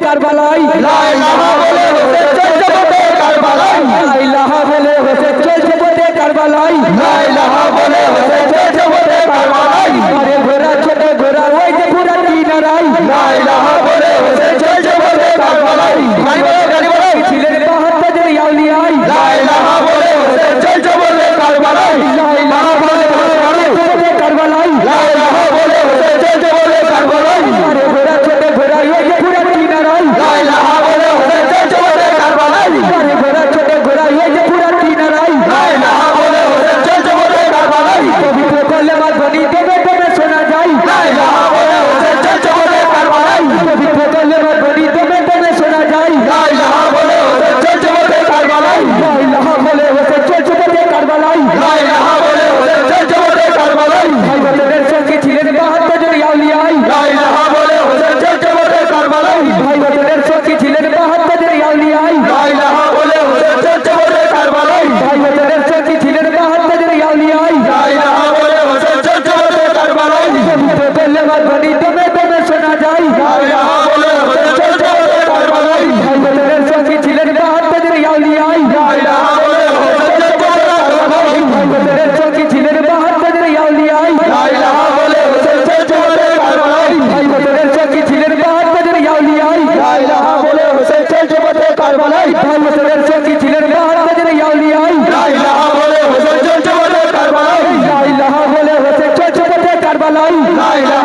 কারবালাই লা ইলাহা বলে হোসেন চলছে পথে কারবালাই লা ইলাহা বলে হোসেন চলছে পথে কারবালাই লা ইলাহা বলে হোসেন চলছে পথে কারবালাই আরে ঘোড়া ছোট ঘোড়া ওই যে পুরা কিনারাই লা ইলাহা বলে হোসেন চলছে পথে কারবালাই গাড়ি বলো ছিলেন 72 জন আউলিয়াই লা ইলাহা বলে হোসেন চলছে পথে কারবালাই লা ইলাহা বলে হোসেন চলছে পথে কারবালাই লা ইলাহা বলে হোসেন চলছে পথে কারবালাই আরে ঘোড়া ছোট ঘোড়া ওই যে পুরা কিনারাই লা ইলাহা বলে হোসেন চলছে পথে কারবালাই আরে ঘোড়া ছোট ঘোড়া ওই যে পুরা কিনারাই লা ইলাহা বলে হোসেন চলছে পথে কারবালাই পবিত্র কলেমা ধ্বনি দেবে দেবে শোনা যায় লা ইলাহা বলে হোসেন চলছে পথে কারবালাই পবিত্র কলেমা ধ্বনি দেবে দেবে শোনা যায় লা ইলাহা বলে হোসেন চলছে পথে কারবালাই লা ইলাহা বলে হোসেন চলছে পথে কারবালাই লা ইলাহা বলে হোসেন চলছে পথে কারবালাই ভাই বদরের সঙ্গে ছিলেন 72 জন আউলিয়াই লা ইলাহা বলে হোসেন চলছে পথে কারবালাই ভাই বদরের সঙ্গে ছিলেন 72 জন আউলিয়াই লা ইলাহা বলে হোসেন চলছে পথে কারবালাই ভাই বদরের সঙ্গে ছিলেন 72 জন আউলিয়াই লা ইলাহা বলে হোসেন চলছে পথে কারবালাই পবিত্র কলেমা ধ্বনি দেবে দেবে শোনা যায় লা ইলাহা বলে হোসেন চলছে পথে কারবালাই ভাই বদরের সঙ্গে ছিলেন 72 জন আউলিয়াই লা ইলাহা বলে হোসেন চলছে পথে কারবালাই ভাই বদরের সঙ্গে ছিলেন 72 জন আউলিয়াই লা ইলাহা বলে হোসেন চলছে পথে কারবালাই ভাই বদরের সঙ্গে ছিলেন 72 জন আউলিয়াই লা ইলাহা বলে হোসেন চলছে পথে কারবালাই ভাই বদরের সঙ্গে ছিলেন 72 জন আউলিয়াই লা ইলাহা বলে হোসেন চলছে পথে কারবালাই লা ইলাহা বলে হোসেন চলছে পথে কারবালাই লা ইলাহা